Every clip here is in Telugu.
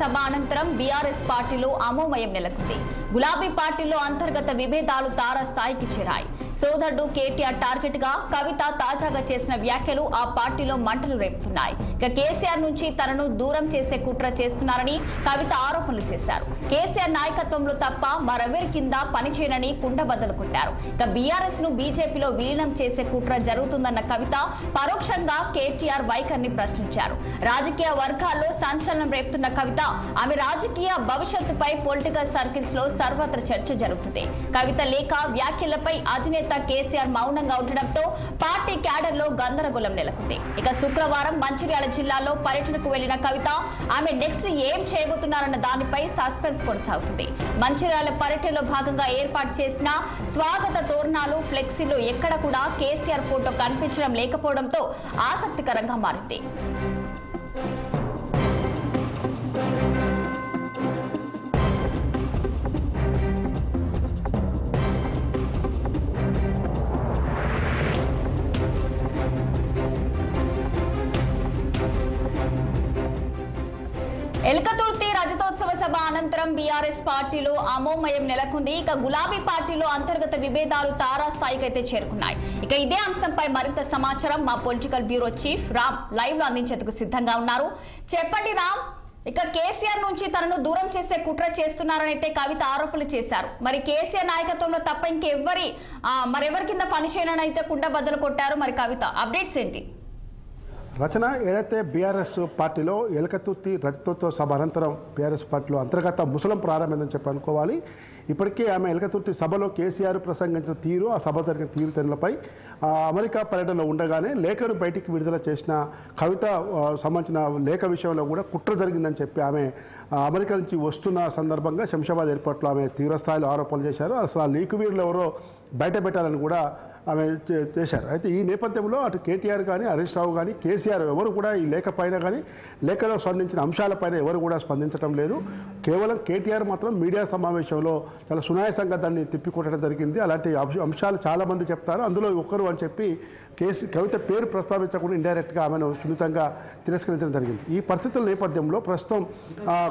సభ అనంతరం బీఆర్ఎస్ పార్టీలో అమోమయం నెలకొంది. గులాబీ పార్టీలో అంతర్గత విభేదాలు తారాస్థాయికి చేరాయి. సోదరుడు కేటీఆర్ టార్గెట్ గా కవిత తాజాగా చేసిన వ్యాఖ్యలు ఆ పార్టీలో మంటలు రేపుతున్నాయి. ఇక కేసీఆర్ నుంచి తనను దూరం చేసే కుట్ర చేస్తున్నారని కవిత ఆరోపణలు చేశారు. కేసీఆర్ నాయకత్వంలో తప్ప మరెవరి కింద పనిచేయనని కుండబద్దలు కొట్టారు. ఇక బీఆర్ఎస్ ను బీజేపీలో విలీనం చేసే కుట్ర జరుగుతుందన్న కవిత పరోక్షంగా కేటీఆర్ వైఖరిని ప్రశ్నించారు. రాజకీయ వర్గాల్లో సంచలనం రేపుతున్న కవిత ఆమె రాజకీయ భవిష్యత్తుపై పొలిటికల్ సర్కిల్స్ లో సర్వత్ర చర్చ జరుగుతుంది. కవిత లేఖ వ్యాఖ్యలపై అధినేత కేసీఆర్ మౌనంగా ఉండడంతో పార్టీ క్యాడర్ లో గందరగోళం నెలకొంది. ఇక శుక్రవారం మంచిర్యాల జిల్లాలో పర్యటనకు వెళ్లిన కవిత ఆమె నెక్స్ట్ ఏం చేయబోతున్నారన్న దానిపై సస్పెన్స్ కొనసాగుతుంది. మంచిర్యాల పర్యటనలో భాగంగా ఏర్పాటు చేసిన స్వాగత తోరణాలు ఫ్లెక్సీలు ఎక్కడ కూడా కేసీఆర్ ఫోటో కనిపించడం లేకపోవడంతో ఆసక్తికరంగా మారింది. ఎల్కతుర్తి రజతోత్సవ సభ అనంతరం బీఆర్ఎస్ పార్టీలో అమోమయం నెలకొంది. ఇక గులాబీ పార్టీలో అంతర్గత విభేదాలు తారాస్థాయికైతే చేరుకున్నాయి. ఇక ఇదే అంశంపై మరింత సమాచారం మా political bureau chief Ram live లో అందించేందుకు సిద్ధంగా ఉన్నారు. చెప్పండి రామ్, ఇక కేసీఆర్ నుంచి తనను దూరం చేసే కుట్ర చేస్తున్నారని అయితే కవిత ఆరోపణలు చేశారు. మరి కేసీఆర్ నాయకత్వంలో తప్ప మరెవరి కింద పనిచేయనని అయితే కుండబద్దలు కొట్టారు. మరి కవిత అప్డేట్స్ ఏంటి? రచన ఏదైతే బీఆర్ఎస్ పార్టీలో ఎలకతుర్తి రజతోత్సవ సభ అనంతరం బీఆర్ఎస్ పార్టీలో అంతర్గత ముసలం ప్రారంభమైందని చెప్పి అనుకోవాలి. ఇప్పటికే ఆమె ఎలకతుర్తి సభలో కేసీఆర్ ప్రసంగించిన తీరు, ఆ సభ జరిగిన తీరుతెన్నులపై అమెరికా పర్యటనలో ఉండగానే లేఖను బయటికి విడుదల చేసిన కవిత సంబంధించిన లేఖ విషయంలో కూడా కుట్ర జరిగిందని చెప్పి ఆమె అమెరికా నుంచి వస్తున్న సందర్భంగా శంషాబాద్ ఎయిర్పోర్ట్లో ఆమె తీవ్రస్థాయిలో ఆరోపణలు చేశారు. అసలు ఆ లీక్ వీరులు ఎవరో బయట పెట్టాలని కూడా ఆమె చేశారు. అయితే ఈ నేపథ్యంలో అటు కేటీఆర్ కానీ హరీష్ రావు కానీ కేసీఆర్ ఎవరు కూడా ఈ లేఖ పైన కానీ లేఖలో స్పందించిన అంశాలపైన ఎవరు కూడా స్పందించడం లేదు. కేవలం కేటీఆర్ మాత్రం మీడియా సమావేశంలో చాలా సునాయాసంగా దాన్ని తిప్పికొట్టడం జరిగింది. అలాంటి అంశాలు చాలామంది చెప్తారు, అందులో ఒకరు అని చెప్పి కవిత పేరు ప్రస్తావించకుండా ఇండైరెక్ట్గా ఆమెను సున్నితంగా తిరస్కరించడం జరిగింది. ఈ పరిస్థితుల నేపథ్యంలో ప్రస్తుతం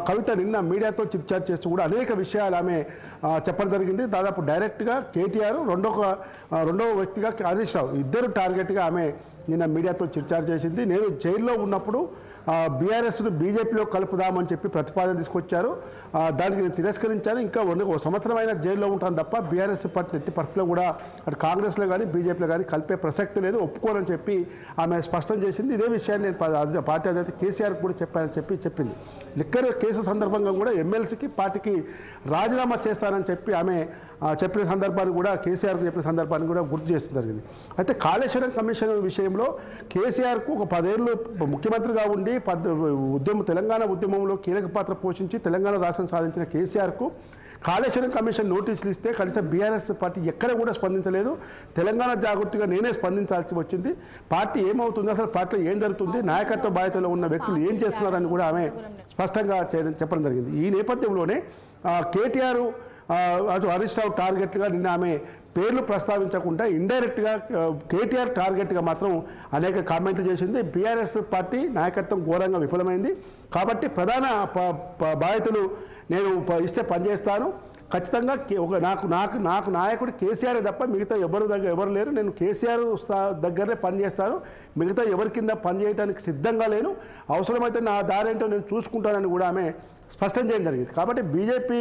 కవిత నిన్న మీడియాతో చిట్చాట్ చేస్తూ కూడా అనేక విషయాలు ఆమె చెప్పడం జరిగింది. దాదాపు డైరెక్ట్గా కేటీఆర్ రెండవ వ్యక్తిగా హరీష్ రావు ఇద్దరు టార్గెట్గా ఆమె నిన్న మీడియాతో చిట్చాట్ చేసింది. నేను జైల్లో ఉన్నప్పుడు బీఆర్ఎస్ను బీజేపీలో కలుపుదామని చెప్పి ప్రతిపాదన తీసుకొచ్చారు. దానికి నేను తిరస్కరించాను. ఇంకా ఒక సంవత్సరం అయినా జైల్లో ఉంటాను తప్ప బీఆర్ఎస్ పార్టీ ఎట్టి పరిస్థితిలో కూడా అటు కాంగ్రెస్లో కానీ బీజేపీలో కానీ కలిపే ప్రసక్తి లేదు, ఒప్పుకోనని చెప్పి ఆమె స్పష్టం చేసింది. ఇదే విషయాన్ని నేను పార్టీ అధినేత కేసీఆర్ కూడా చెప్పానని చెప్పి లిక్కర్ కేసు సందర్భంగా కూడా ఎమ్మెల్సీకి పార్టీకి రాజీనామా చేస్తానని చెప్పి ఆమె చెప్పిన సందర్భాన్ని కూడా కేసీఆర్కు చెప్పిన సందర్భాన్ని కూడా గుర్తు చేస్తూ జరిగింది. అయితే కాళేశ్వరం కమిషన్ విషయంలో కేసీఆర్కు ఒక 10 ఏళ్ళు ముఖ్యమంత్రిగా ఉండి తెలంగాణ ఉద్యమంలో కీలక పాత్ర పోషించి తెలంగాణ రాష్ట్రం సాధించిన కేసీఆర్కు కాళేశ్వరం కమిషన్ నోటీసులు ఇస్తే కనీసం బీఆర్ఎస్ పార్టీ ఎక్కడ కూడా స్పందించలేదు. తెలంగాణ జాగృతిగా నేనే స్పందించాల్సి వచ్చింది. పార్టీ ఏమవుతుంది, అసలు పార్టీలో ఏం జరుగుతుంది, నాయకత్వ బాధ్యతలో ఉన్న వ్యక్తులు ఏం చేస్తున్నారని కూడా ఆమె స్పష్టంగా చెప్పడం జరిగింది. ఈ నేపథ్యంలోనే కేటీఆర్ అటు హరీష్ రావు టార్గెట్గా నిన్న ఆమె పేర్లు ప్రస్తావించకుండా ఇండైరెక్ట్గా కేటీఆర్ టార్గెట్గా మాత్రం అనేక కామెంట్లు చేసింది. బీఆర్ఎస్ పార్టీ నాయకత్వం ఘోరంగా విఫలమైంది కాబట్టి ప్రధాన బాధ్యతలు నేను ఇస్తే పనిచేస్తాను, ఖచ్చితంగా నాకు నాయకుడు కేసీఆర్ తప్ప మిగతా ఎవరు లేరు, నేను కేసీఆర్ దగ్గరనే పనిచేస్తాను, మిగతా ఎవరి కింద పనిచేయడానికి సిద్ధంగా లేను, అవసరమైతే నా దారేంటో నేను చూసుకుంటానని కూడా ఆమె స్పష్టం చేయడం జరిగింది. కాబట్టి బీజేపీ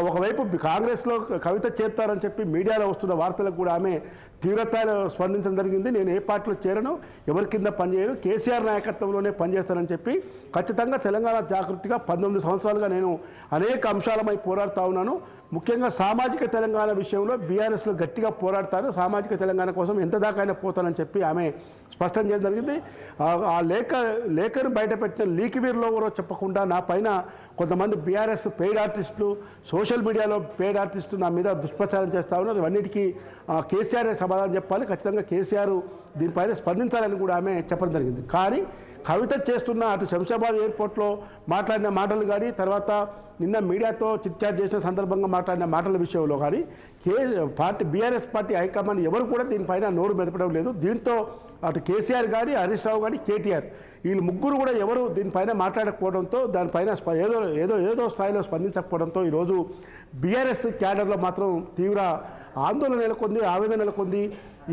ఒకవైపు కాంగ్రెస్లో కవిత చేరుతారని చెప్పి మీడియాలో వస్తున్న వార్తలకు కూడా ఆమె తీవ్రతలో స్పందించడం జరిగింది. నేను ఏ పార్టీలో చేరను, ఎవరి కింద పనిచేయను, కేసీఆర్ నాయకత్వంలోనే పనిచేస్తానని చెప్పి ఖచ్చితంగా తెలంగాణ జాగృతిగా 19 సంవత్సరాలుగా నేను అనేక అంశాలపై పోరాడుతూ ఉన్నాను. ముఖ్యంగా సామాజిక తెలంగాణ విషయంలో బీఆర్ఎస్లో గట్టిగా పోరాడతాను, సామాజిక తెలంగాణ కోసం ఎంత దాకైనా పోతానని చెప్పి ఆమె స్పష్టం చేయడం జరిగింది. ఆ లేఖను బయటపెట్టిన లీక్ వీరులో కూడా చెప్పకుండా నా పైన కొంతమంది బీఆర్ఎస్ పెయిడ్ ఆర్టిస్టులు, సోషల్ మీడియాలో పెయిడ్ ఆర్టిస్టులు నా మీద దుష్ప్రచారం చేస్తూ ఉన్నారు. ఇవన్నిటికీ కేసీఆర్ సమాధానం చెప్పాలి, ఖచ్చితంగా కేసీఆర్ దీనిపైన స్పందించాలని కూడా ఆమె చెప్పడం జరిగింది. కానీ కవిత చేస్తున్న అటు శంషాబాద్ ఎయిర్పోర్ట్లో మాట్లాడిన మాటలు కానీ తర్వాత నిన్న మీడియాతో చిట్చాట్ చేసిన సందర్భంగా మాట్లాడిన మాటల విషయంలో కానీ బీఆర్ఎస్ పార్టీ హైకమాండ్ ఎవరు కూడా దీనిపైన నోరు మెదపడం లేదు. దీంతో అటు కేసీఆర్ కానీ హరీష్ రావు కానీ కేటీఆర్ వీళ్ళు ముగ్గురు కూడా ఎవరు దీనిపైన మాట్లాడకపోవడంతో దానిపైన ఏదో స్థాయిలో స్పందించకపోవడంతో ఈరోజు బీఆర్ఎస్ క్యాడర్లో మాత్రం తీవ్ర ఆందోళన నెలకొంది, ఆవేదన నెలకొంది.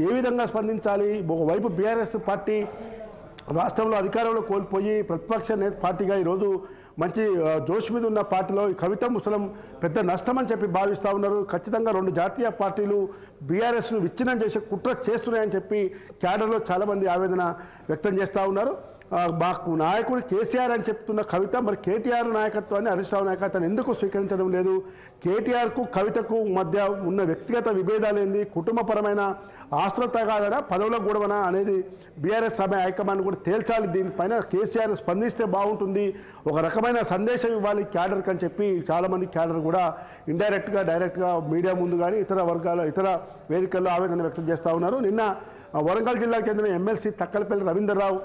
ఏ విధంగా స్పందించాలి? ఒకవైపు బీఆర్ఎస్ పార్టీ రాష్ట్రంలో అధికారంలో కోల్పోయి ప్రతిపక్ష పార్టీగా ఈరోజు మంచి జోష్ మీద ఉన్న పార్టీలో కవిత ముసలం పెద్ద నష్టం అని చెప్పి భావిస్తూ ఉన్నారు. ఖచ్చితంగా రెండు జాతీయ పార్టీలు బీఆర్ఎస్ను విచ్ఛిన్నం చేసే కుట్ర చేస్తున్నాయని చెప్పి క్యాడర్లో చాలామంది ఆవేదన వ్యక్తం చేస్తూ ఉన్నారు. మాకు నాయకుడు కేసీఆర్ అని చెప్తున్న కవిత మరి కేటీఆర్ నాయకత్వాన్ని హరీష్ రావు నాయకత్వాన్ని ఎందుకు స్వీకరించడం లేదు? కేటీఆర్కు కవితకు మధ్య ఉన్న వ్యక్తిగత విభేదాలు ఏంది? కుటుంబపరమైన ఆస్తుల తగాదనా పదవుల గొడవనా అనేది బీఆర్ఎస్ సభ హైకమాండ్ కూడా తేల్చాలి. దీనిపైన కేసీఆర్ స్పందిస్తే బాగుంటుంది, ఒక రకమైన సందేశం ఇవ్వాలి క్యాడర్కి అని చెప్పి చాలామంది క్యాడర్ కూడా ఇండైరెక్ట్గా డైరెక్ట్గా మీడియా ముందు కానీ ఇతర వేదికల్లో ఆవేదన వ్యక్తం చేస్తూ ఉన్నారు. నిన్న వరంగల్ జిల్లాకు చెందిన ఎమ్మెల్సీ తక్కలపల్లి రవీందర్రావు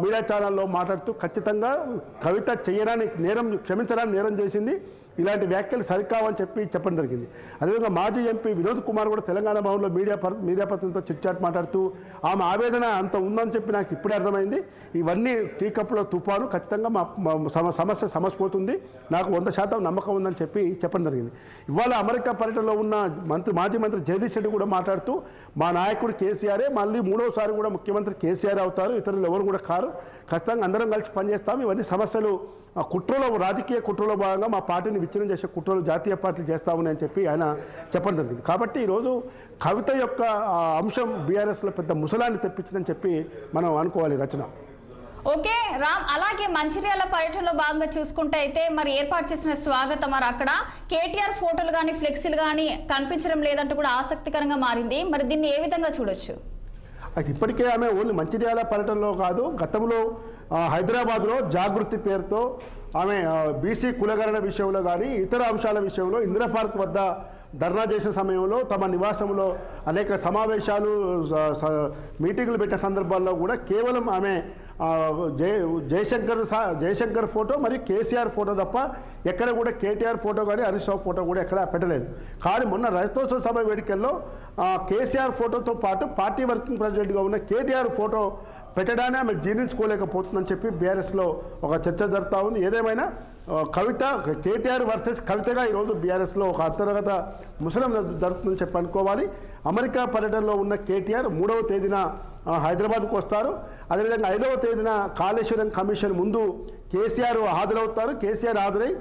మీడియా ఛానల్లో మాట్లాడుతూ ఖచ్చితంగా కవిత క్షమించడానికి నేరం చేసింది, ఇలాంటి వ్యాఖ్యలు సరికావని చెప్పడం జరిగింది. అదేవిధంగా మాజీ ఎంపీ వినోద్ కుమార్ కూడా తెలంగాణ భవన్లో మీడియా ప్రతినిధితో చిట్చాట్ మాట్లాడుతూ ఆమె ఆవేదన అంత ఉందని చెప్పి నాకు ఇప్పుడే అర్థమైంది, ఇవన్నీ టీ కప్పులో తుఫాను, ఖచ్చితంగా మా సమస్య సమసిపోతుంది, నాకు 100% నమ్మకం ఉందని చెప్పడం జరిగింది. ఇవాళ అమెరికా పర్యటనలో ఉన్న మాజీ మంత్రి జగదీష్ రెడ్డి కూడా మాట్లాడుతూ మా నాయకుడు కేసీఆరే మళ్ళీ 3వసారి కూడా ముఖ్యమంత్రి కేసీఆర్ అవుతారు, ఇతరులు ఎవరు కూడా కారు, ఖచ్చితంగా అందరం కలిసి పనిచేస్తాం, ఇవన్నీ సమస్యలు రాజకీయ కుట్రలో భాగంగా మా పార్టీని విచ్ఛిన్నం చేసే కుట్రలు జాతీయ పార్టీలు చేస్తా ఉన్నాయని చెప్పి ఆయన చెప్పడం జరిగింది. కాబట్టి ఈరోజు కవిత యొక్క అంశం బీఆర్ఎస్లో పెద్ద ముసలాన్ని తెప్పించిందని చెప్పి మనం అనుకోవాలి. రచన ఓకే రామ్, అలాగే మంచిర్యాల పర్యటనలో భాగంగా చూసుకుంటే అయితే మరి ఏర్పాటు చేసిన స్వాగతం మరి అక్కడ కేటీఆర్ ఫోటోలు కానీ ఫ్లెక్సీలు కానీ కనిపించడం లేదంటూ కూడా ఆసక్తికరంగా మారింది. మరి దీన్ని ఏ విధంగా చూడొచ్చు? అయితే ఇప్పటికే ఆమె ఓన్లీ మంచిర్యాల పర్యటనలో కాదు, గతంలో హైదరాబాద్లో జాగృతి పేరుతో ఆమె బీసీ కులగణన విషయంలో కానీ ఇతర అంశాల విషయంలో ఇందిరా పార్క్ వద్ద ధర్నా చేసిన సమయంలో తమ నివాసంలో అనేక సమావేశాలు మీటింగులు పెట్టే సందర్భాల్లో కూడా కేవలం ఆమె జయశంకర్ ఫోటో మరియు కేసీఆర్ ఫోటో తప్ప ఎక్కడ కూడా కేటీఆర్ ఫోటో కానీ హరీష్ రావు ఫోటో కూడా ఎక్కడ పెట్టలేదు. కానీ మొన్న రజతోత్సవ సభ వేడుకల్లో కేసీఆర్ ఫోటోతో పాటు పార్టీ వర్కింగ్ ప్రెసిడెంట్గా ఉన్న కేటీఆర్ ఫోటో పెట్టడాన్ని ఆమె జీర్ణించుకోలేకపోతుందని చెప్పి బీఆర్ఎస్లో ఒక చర్చ జరుగుతూ ఉంది. ఏదేమైనా కవిత కేటీఆర్ వర్సెస్ కవితగా ఈరోజు బీఆర్ఎస్లో ఒక అంతర్గత ముసలం జరుగుతుందని చెప్పి అనుకోవాలి. అమెరికా పర్యటనలో ఉన్న కేటీఆర్ 3వ తేదీన హైదరాబాద్కు వస్తారు. అదేవిధంగా 5వ తేదీన కాళేశ్వరం కమిషన్ ముందు కేసీఆర్ హాజరవుతారు. కేసీఆర్ హాజరై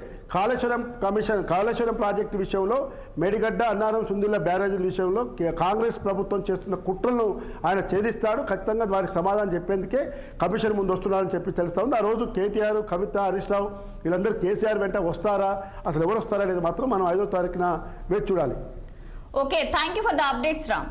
కాళేశ్వరం ప్రాజెక్టు విషయంలో మేడిగడ్డ అన్నారం సుందిల్ల బ్యారేజీల విషయంలో కాంగ్రెస్ ప్రభుత్వం చేస్తున్న కుట్రలను ఆయన ఛేదిస్తాడు. ఖచ్చితంగా వారికి సమాధానం చెప్పేందుకే కమిషన్ ముందు వస్తున్నారని చెప్పి తెలుస్తూ ఉంది. ఆ రోజు కేటీఆర్, కవిత, హరీష్ రావు వీళ్ళందరూ కేసీఆర్ వెంట వస్తారా, అసలు ఎవరు వస్తారా అనేది మాత్రం మనం 5వ తారీఖున వేచి చూడాలి. Okay, thank you for the updates Ram.